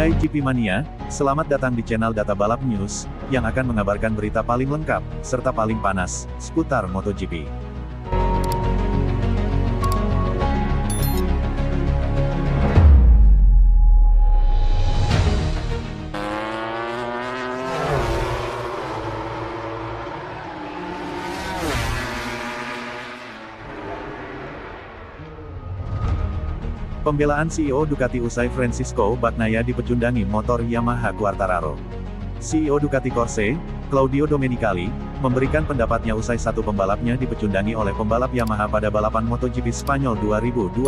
Hai GP Mania, selamat datang di channel Data Balap News, yang akan mengabarkan berita paling lengkap, serta paling panas, seputar MotoGP. Pembelaan CEO Ducati usai Francisco Bagnaia dipecundangi motor Yamaha Quartararo. CEO Ducati Corse, Claudio Domenicali, memberikan pendapatnya usai satu pembalapnya dipecundangi oleh pembalap Yamaha pada balapan MotoGP Spanyol 2025.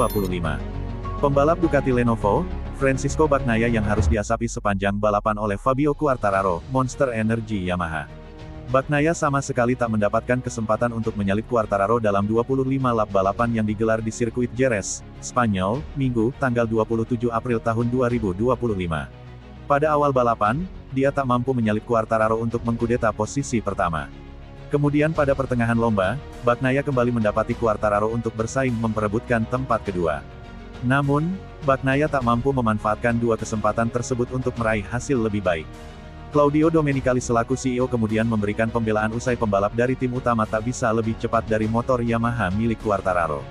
Pembalap Ducati Lenovo, Francisco Bagnaia yang harus diasapi sepanjang balapan oleh Fabio Quartararo, Monster Energy Yamaha. Bagnaia sama sekali tak mendapatkan kesempatan untuk menyalip Quartararo dalam 25 lap balapan yang digelar di sirkuit Jerez, Spanyol, Minggu, tanggal 27 April tahun 2025. Pada awal balapan, dia tak mampu menyalip Quartararo untuk mengkudeta posisi pertama. Kemudian pada pertengahan lomba, Bagnaia kembali mendapati Quartararo untuk bersaing memperebutkan tempat kedua. Namun, Bagnaia tak mampu memanfaatkan dua kesempatan tersebut untuk meraih hasil lebih baik. Claudio Domenicali selaku CEO kemudian memberikan pembelaan usai pembalap dari tim utama tak bisa lebih cepat dari motor Yamaha milik Quartararo.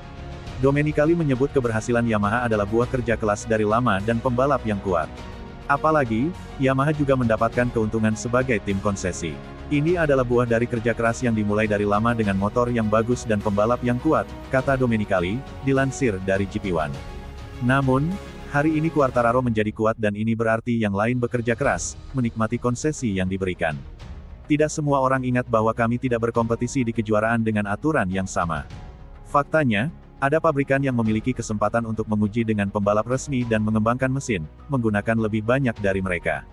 Domenicali menyebut keberhasilan Yamaha adalah buah kerja keras dari lama dan pembalap yang kuat. Apalagi, Yamaha juga mendapatkan keuntungan sebagai tim konsesi. Ini adalah buah dari kerja keras yang dimulai dari lama dengan motor yang bagus dan pembalap yang kuat, kata Domenicali, dilansir dari GP1. Namun, hari ini Quartararo menjadi kuat dan ini berarti yang lain bekerja keras, menikmati konsesi yang diberikan. Tidak semua orang ingat bahwa kami tidak berkompetisi di kejuaraan dengan aturan yang sama. Faktanya, ada pabrikan yang memiliki kesempatan untuk menguji dengan pembalap resmi dan mengembangkan mesin, menggunakan lebih banyak dari mereka.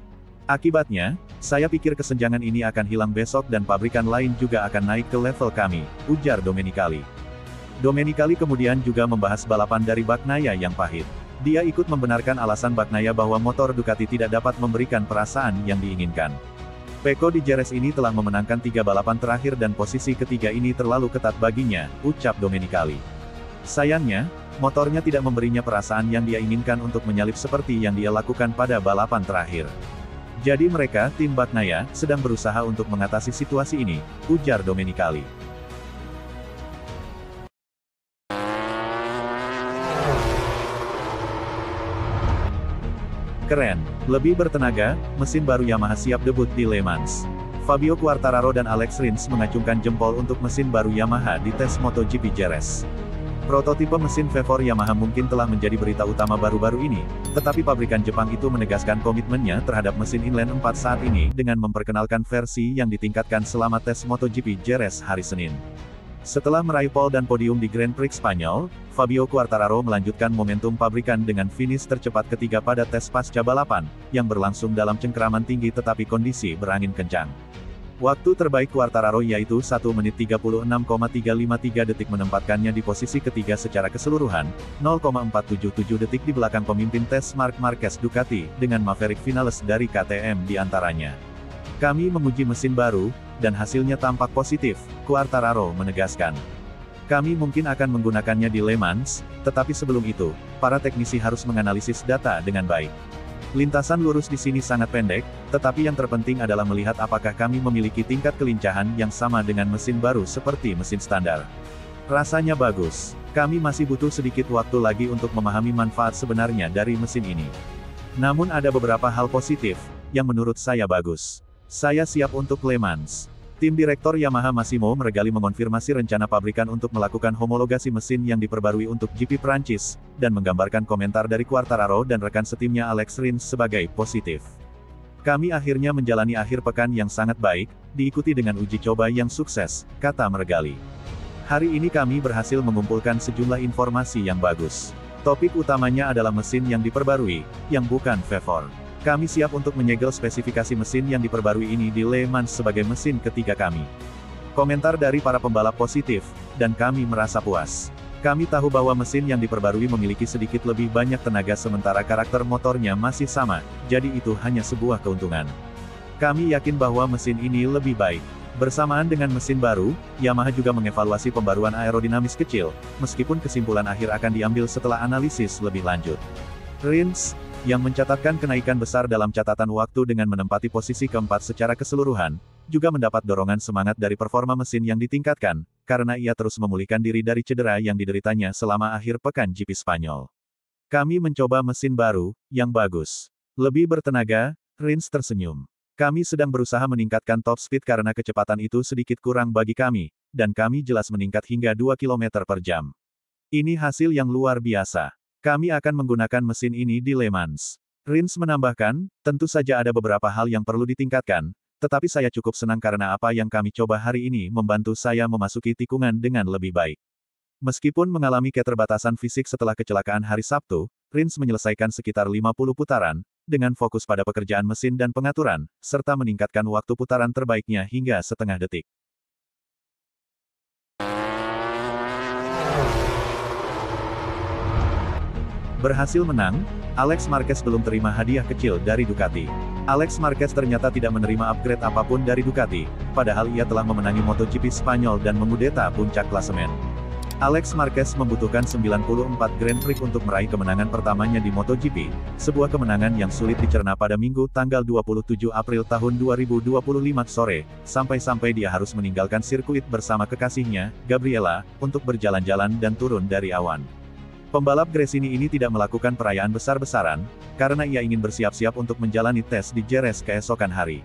Akibatnya, saya pikir kesenjangan ini akan hilang besok dan pabrikan lain juga akan naik ke level kami, ujar Domenicali. Domenicali kemudian juga membahas balapan dari Bagnaia yang pahit. Dia ikut membenarkan alasan Bagnaia bahwa motor Ducati tidak dapat memberikan perasaan yang diinginkan. Pecco di Jerez ini telah memenangkan 3 balapan terakhir dan posisi ketiga ini terlalu ketat baginya, ucap Domenicali. Sayangnya, motornya tidak memberinya perasaan yang dia inginkan untuk menyalip seperti yang dia lakukan pada balapan terakhir. Jadi mereka, tim Bagnaia, sedang berusaha untuk mengatasi situasi ini, ujar Domenicali. Keren, lebih bertenaga, mesin baru Yamaha siap debut di Le Mans. Fabio Quartararo dan Alex Rins mengacungkan jempol untuk mesin baru Yamaha di tes MotoGP Jerez. Prototipe mesin V4 Yamaha mungkin telah menjadi berita utama baru-baru ini, tetapi pabrikan Jepang itu menegaskan komitmennya terhadap mesin inline 4 saat ini dengan memperkenalkan versi yang ditingkatkan selama tes MotoGP Jerez hari Senin. Setelah meraih pole dan podium di Grand Prix Spanyol, Fabio Quartararo melanjutkan momentum pabrikan dengan finish tercepat ketiga pada tes pasca balapan, yang berlangsung dalam cengkeraman tinggi tetapi kondisi berangin kencang. Waktu terbaik Quartararo yaitu 1 menit 36,353 detik menempatkannya di posisi ketiga secara keseluruhan, 0,477 detik di belakang pemimpin tes Marc Marquez Ducati, dengan Maverick Vinales dari KTM di antaranya. Kami menguji mesin baru, dan hasilnya tampak positif, Quartararo menegaskan. Kami mungkin akan menggunakannya di Le Mans, tetapi sebelum itu, para teknisi harus menganalisis data dengan baik. Lintasan lurus di sini sangat pendek, tetapi yang terpenting adalah melihat apakah kami memiliki tingkat kelincahan yang sama dengan mesin baru seperti mesin standar. Rasanya bagus. Kami masih butuh sedikit waktu lagi untuk memahami manfaat sebenarnya dari mesin ini. Namun ada beberapa hal positif, yang menurut saya bagus. Saya siap untuk Le Mans. Tim Direktor Yamaha Massimo Meregali mengonfirmasi rencana pabrikan untuk melakukan homologasi mesin yang diperbarui untuk GP Prancis, dan menggambarkan komentar dari Quartararo dan rekan setimnya Alex Rins sebagai positif. Kami akhirnya menjalani akhir pekan yang sangat baik, diikuti dengan uji coba yang sukses, kata Meregali. Hari ini kami berhasil mengumpulkan sejumlah informasi yang bagus. Topik utamanya adalah mesin yang diperbarui, yang bukan V4. Kami siap untuk menyegel spesifikasi mesin yang diperbarui ini di Le Mans sebagai mesin ketiga kami. Komentar dari para pembalap positif, dan kami merasa puas. Kami tahu bahwa mesin yang diperbarui memiliki sedikit lebih banyak tenaga sementara karakter motornya masih sama, jadi itu hanya sebuah keuntungan. Kami yakin bahwa mesin ini lebih baik. Bersamaan dengan mesin baru, Yamaha juga mengevaluasi pembaruan aerodinamis kecil, meskipun kesimpulan akhir akan diambil setelah analisis lebih lanjut. Rins, yang mencatatkan kenaikan besar dalam catatan waktu dengan menempati posisi keempat secara keseluruhan, juga mendapat dorongan semangat dari performa mesin yang ditingkatkan, karena ia terus memulihkan diri dari cedera yang dideritanya selama akhir pekan GP Spanyol. Kami mencoba mesin baru, yang bagus. Lebih bertenaga, Rins tersenyum. Kami sedang berusaha meningkatkan top speed karena kecepatan itu sedikit kurang bagi kami, dan kami jelas meningkat hingga 2 km per jam. Ini hasil yang luar biasa. Kami akan menggunakan mesin ini di Le Mans. Rins menambahkan, tentu saja ada beberapa hal yang perlu ditingkatkan, tetapi saya cukup senang karena apa yang kami coba hari ini membantu saya memasuki tikungan dengan lebih baik. Meskipun mengalami keterbatasan fisik setelah kecelakaan hari Sabtu, Rins menyelesaikan sekitar 50 putaran, dengan fokus pada pekerjaan mesin dan pengaturan, serta meningkatkan waktu putaran terbaiknya hingga setengah detik. Berhasil menang, Alex Marquez belum terima hadiah kecil dari Ducati. Alex Marquez ternyata tidak menerima upgrade apapun dari Ducati, padahal ia telah memenangi MotoGP Spanyol dan mengudeta puncak klasemen. Alex Marquez membutuhkan 94 Grand Prix untuk meraih kemenangan pertamanya di MotoGP, sebuah kemenangan yang sulit dicerna pada Minggu tanggal 27 April tahun 2025 sore, sampai-sampai dia harus meninggalkan sirkuit bersama kekasihnya, Gabriela, untuk berjalan-jalan dan turun dari awan. Pembalap Gresini ini tidak melakukan perayaan besar-besaran, karena ia ingin bersiap-siap untuk menjalani tes di Jerez keesokan hari.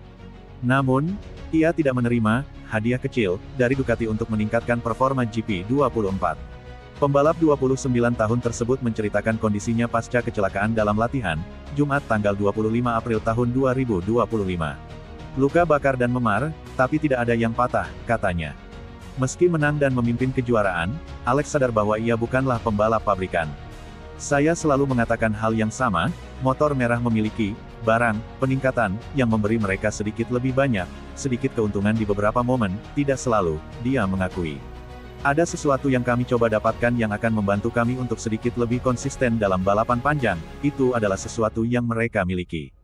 Namun, ia tidak menerima hadiah kecil dari Ducati untuk meningkatkan performa GP24. Pembalap 29 tahun tersebut menceritakan kondisinya pasca kecelakaan dalam latihan, Jumat tanggal 25 April tahun 2025. Luka bakar dan memar, tapi tidak ada yang patah, katanya. Meski menang dan memimpin kejuaraan, Alex sadar bahwa ia bukanlah pembalap pabrikan. Saya selalu mengatakan hal yang sama, motor merah memiliki barang peningkatan yang memberi mereka sedikit lebih banyak, sedikit keuntungan di beberapa momen, tidak selalu, dia mengakui. Ada sesuatu yang kami coba dapatkan yang akan membantu kami untuk sedikit lebih konsisten dalam balapan panjang, itu adalah sesuatu yang mereka miliki.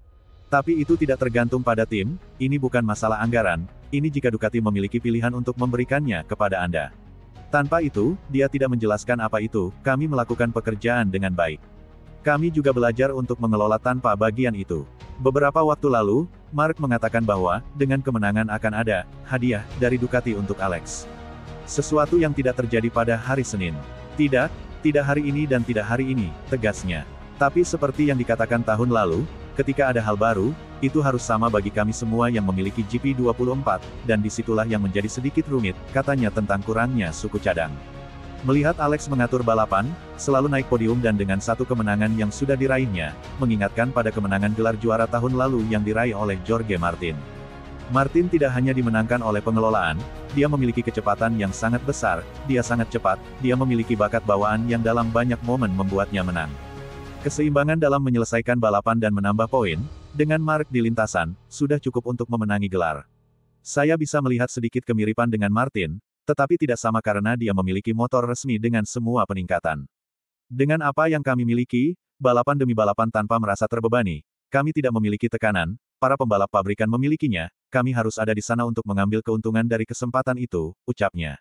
Tapi itu tidak tergantung pada tim, ini bukan masalah anggaran, ini jika Ducati memiliki pilihan untuk memberikannya kepada Anda. Tanpa itu, dia tidak menjelaskan apa itu, kami melakukan pekerjaan dengan baik. Kami juga belajar untuk mengelola tanpa bagian itu. Beberapa waktu lalu, Mark mengatakan bahwa, dengan kemenangan akan ada hadiah dari Ducati untuk Alex. Sesuatu yang tidak terjadi pada hari Senin. Tidak hari ini dan tidak hari ini, tegasnya. Tapi seperti yang dikatakan tahun lalu, ketika ada hal baru, itu harus sama bagi kami semua yang memiliki GP24, dan disitulah yang menjadi sedikit rumit, katanya tentang kurangnya suku cadang. Melihat Alex mengatur balapan, selalu naik podium dan dengan satu kemenangan yang sudah diraihnya, mengingatkan pada kemenangan gelar juara tahun lalu yang diraih oleh Jorge Martin. Martin tidak hanya dimenangkan oleh pengelolaan, dia memiliki kecepatan yang sangat besar, dia sangat cepat, dia memiliki bakat bawaan yang dalam banyak momen membuatnya menang. Keseimbangan dalam menyelesaikan balapan dan menambah poin, dengan Mark di lintasan, sudah cukup untuk memenangi gelar. Saya bisa melihat sedikit kemiripan dengan Martin, tetapi tidak sama karena dia memiliki motor resmi dengan semua peningkatan. Dengan apa yang kami miliki, balapan demi balapan tanpa merasa terbebani, kami tidak memiliki tekanan, para pembalap pabrikan memilikinya, kami harus ada di sana untuk mengambil keuntungan dari kesempatan itu, ucapnya.